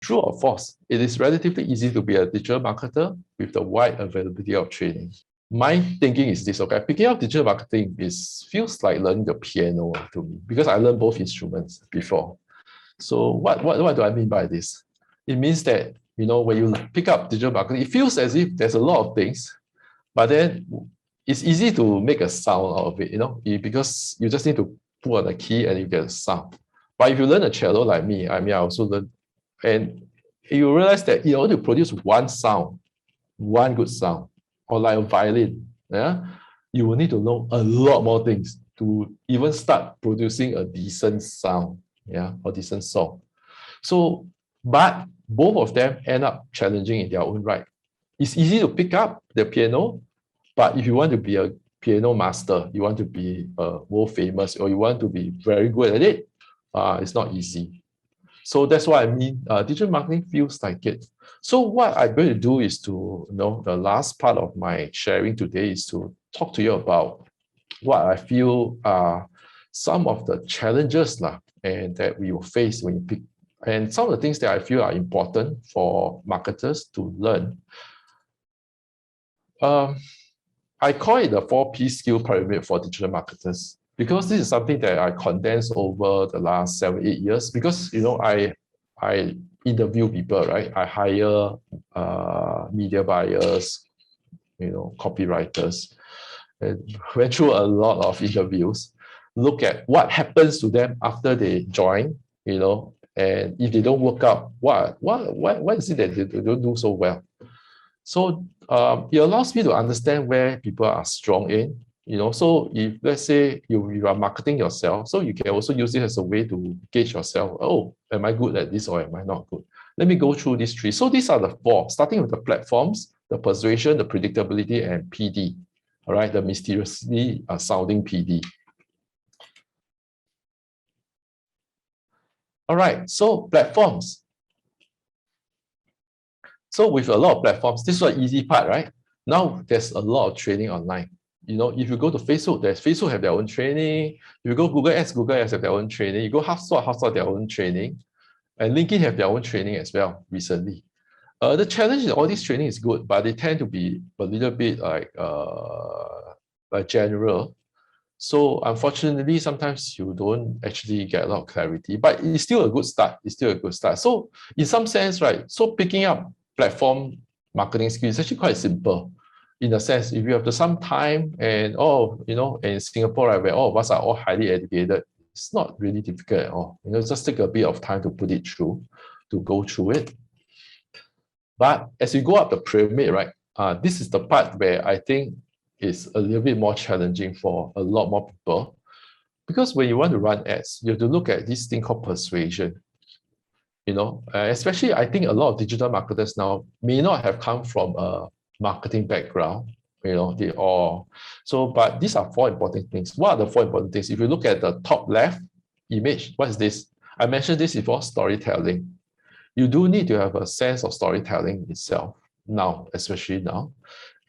True or false? It is relatively easy to be a digital marketer with the wide availability of training. My thinking is this, okay, picking up digital marketing feels like learning the piano to me, because I learned both instruments before. So what do I mean by this? It means that, you know, when you pick up digital marketing, it feels as if there's a lot of things, but then it's easy to make a sound out of it, you know, because you just need to put on the key and you get a sound. But if you learn a cello like me, I also learned, and you realize that in order to produce one sound, one good sound, or like a violin, yeah, you will need to know a lot more things to even start producing a decent sound, yeah, or decent song. So, but both of them end up challenging in their own right. It's easy to pick up the piano, but if you want to be a piano master, you want to be world famous, or you want to be very good at it, it's not easy. So that's what I mean. Digital marketing feels like it. So what I'm going to do is to, you know, the last part of my sharing today is to talk to you about what I feel are some of the challenges and that we will face when you pick, and some of the things that I feel are important for marketers to learn. I call it the 4P skill pyramid for digital marketers, because this is something that I condensed over the last 7-8 years, because, you know, I interview people, right? I hire media buyers, you know, copywriters, and went through a lot of interviews, look at what happens to them after they join, you know, and if they don't work out, what is it that they don't do so well? So it allows me to understand where people are strong in, you know. So if, let's say, you are marketing yourself, so you can also use it as a way to gauge yourself. Oh, am I good at this or am I not good? Let me go through these three. So these are the four, starting with the platforms, the persuasion, the predictability, and PD. All right, the mysteriously sounding PD. All right, so platforms. So with a lot of platforms, this is the easy part, right? Now there's a lot of training online. You know, if you go to Facebook, Facebook have their own training. If you go Google Ads have their own training. You go HubSpot their own training. And LinkedIn have their own training as well recently. The challenge in all this training is good, but they tend to be a little bit like general. So unfortunately, sometimes you don't actually get a lot of clarity, but it's still a good start. It's still a good start. So in some sense, right, so picking up platform marketing skills is actually quite simple. In a sense, if you have some time and, you know, in Singapore, right, where all of us are all highly educated, it's not really difficult at all. You know, just take a bit of time to put it through, to go through it. But as you go up the pyramid, right, this is the part where I think is a little bit more challenging for a lot more people. Because when you want to run ads, you have to look at this thing called persuasion. You know, especially I think a lot of digital marketers now may not have come from a marketing background, you know, but these are 4 important things. What are the 4 important things? If you look at the top left image, what is this? I mentioned this before, storytelling. You do need to have a sense of storytelling itself now, especially now.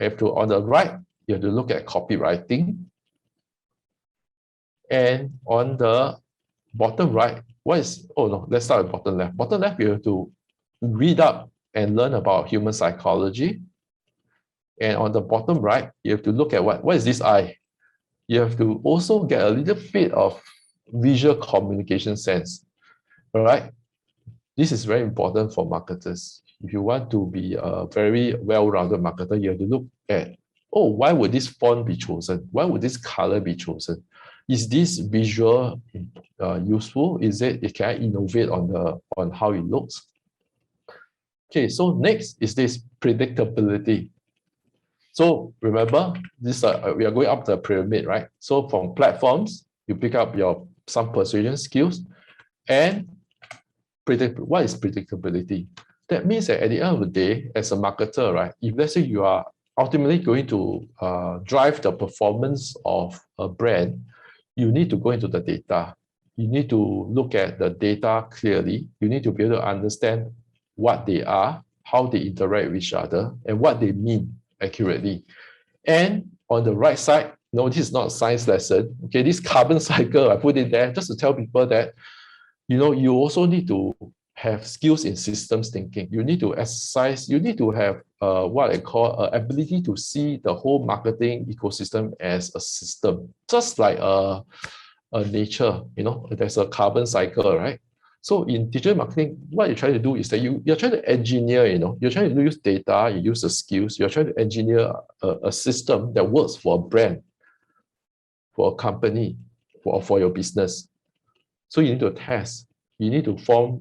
On the right, you have to look at copywriting. And on the bottom right, let's start with bottom left. Bottom left, you have to read up and learn about human psychology. And on the bottom right, you have to look at what is this eye? You have to also get a little bit of visual communication sense. All right. This is very important for marketers. If you want to be a very well-rounded marketer, you have to look at, why would this font be chosen? Why would this color be chosen? Is this visual useful? Can I innovate on how it looks? Okay, so next is this predictability. So remember, we are going up the pyramid, right? So from platforms, you pick up some persuasion skills. And what is predictability? That means that at the end of the day, as a marketer, right, if let's say you are ultimately going to drive the performance of a brand, you need to go into the data. You need to look at the data clearly. You need to be able to understand what they are, how they interact with each other, and what they mean accurately. And on the right side, no, this is not a science lesson. Okay, this carbon cycle, I put it there just to tell people that, you know, you also need to have skills in systems thinking. You need to exercise, you need to have what I call ability to see the whole marketing ecosystem as a system, just like a nature, there's a carbon cycle, right? So in digital marketing, what you're trying to do is that you're trying to engineer, you're trying to use data, you use the skills, you're trying to engineer a system that works for a brand, for a company, for your business. So you need to test, you need to form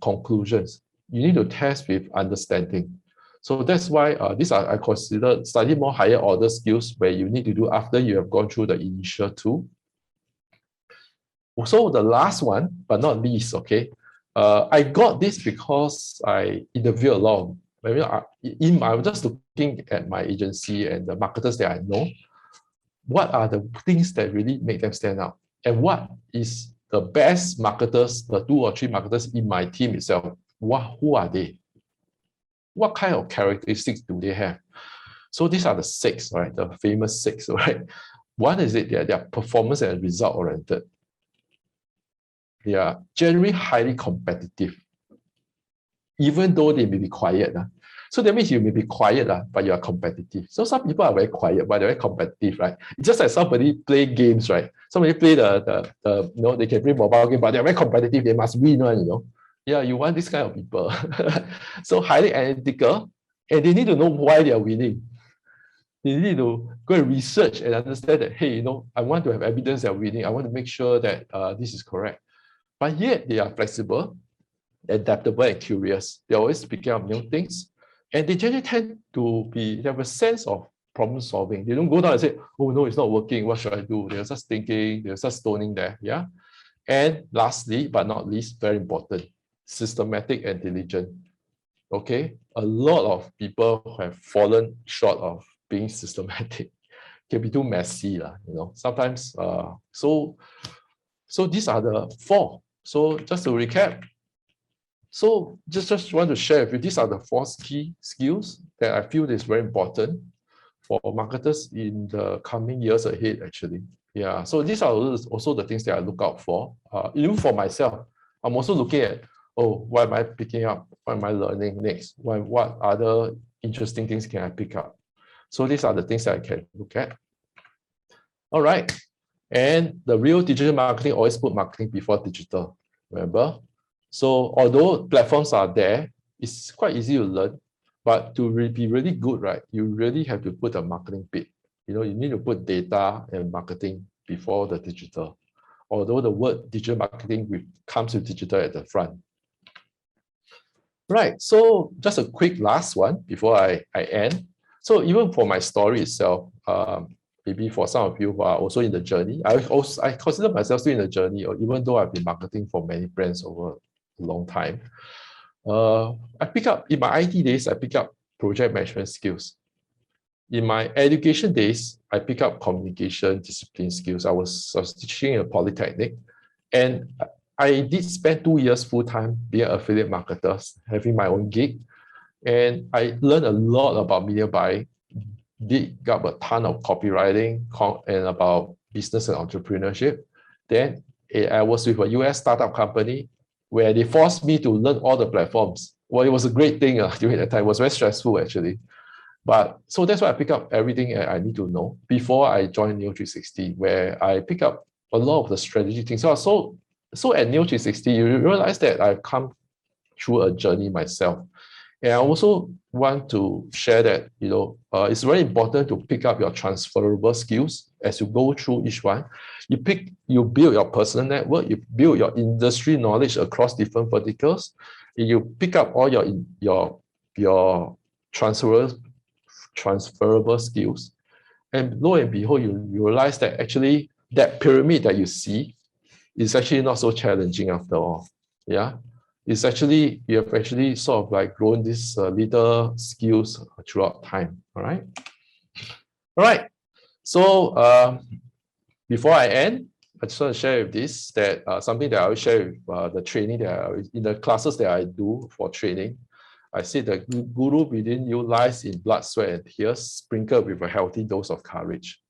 conclusions, you need to test with understanding. So that's why these are, I consider, slightly more higher order skills where you need to do after you have gone through the initial two. So the last one, but not least, okay, I got this because I interview a lot of, I'm just looking at my agency and the marketers that I know. What are the things that really make them stand out? And what is the best marketers, the 2 or 3 marketers in my team itself? Who are they? What kind of characteristics do they have? So these are the 6, right? The famous 6, right? One is it, they are performance and result oriented. They are generally highly competitive, even though they may be quiet. So that means you may be quiet, but you are competitive. So some people are very quiet, but they're very competitive, right? It's just like somebody play games, right? Somebody play they can play mobile game, but they're very competitive. They must win one, Yeah, you want this kind of people. So highly analytical, and they need to know why they are winning. They need to go and research and understand that, hey, I want to have evidence they're winning. I want to make sure that this is correct. But yet they are flexible, adaptable, and curious. They're always picking up new things. And they generally tend to have a sense of problem solving. They don't go down and say, oh no, it's not working. What should I do? They're just thinking, they're just stoning there. Yeah. And lastly, but not least, very important, systematic and diligent. Okay. A lot of people have fallen short of being systematic. Can be too messy, sometimes. So these are the 4. So just to recap, so just want to share with you, these are the 4 key skills that I feel is very important for marketers in the coming years ahead, actually. Yeah, so these are also the things that I look out for. Even for myself, I'm also looking at, what am I picking up? What am I learning next? What other interesting things can I pick up? So these are the things that I can look at. All right. And the real digital marketing always put marketing before digital, remember? So although platforms are there, it's quite easy to learn, but to be really good, right, you really have to put a marketing bit. You need to put data and marketing before the digital. Although the word digital marketing comes with digital at the front. Right, so just a quick last one before I end. So even for my story itself, maybe for some of you who are also in the journey, I consider myself still in the journey, or even though I've been marketing for many brands over a long time. I pick up, in my IT days, I pick up project management skills. In my education days, I pick up communication discipline skills. I was teaching in a polytechnic, and I did spend 2 years full-time being an affiliate marketer, having my own gig. And I learned a lot about media buying, did up a ton of copywriting and about business and entrepreneurship. Then I was with a US startup company where they forced me to learn all the platforms. Well, it was a great thing during that time. It was very stressful, actually. But so that's why I pick up everything I need to know before I joined Neo360, where I pick up a lot of the strategy things. So at Neo360, you realize that I've come through a journey myself. And I also want to share that, it's very important to pick up your transferable skills as you go through each one. You build your personal network, you build your industry knowledge across different verticals. You pick up all your transferable skills. And lo and behold, you realize that actually that pyramid that you see is actually not so challenging after all. Yeah. It's actually, you have actually sort of like grown these little skills throughout time. All right. All right. So before I end, I just want to share with this that something that I will share with the training in the classes that I do for training. I said the guru within you lies in blood, sweat, and tears, sprinkled with a healthy dose of courage.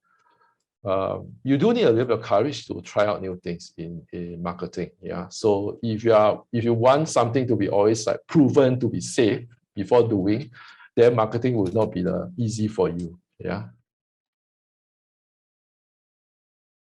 you do need a little bit of courage to try out new things in marketing. Yeah. So if you want something to be always like proven to be safe before doing, then marketing will not be easy for you. Yeah.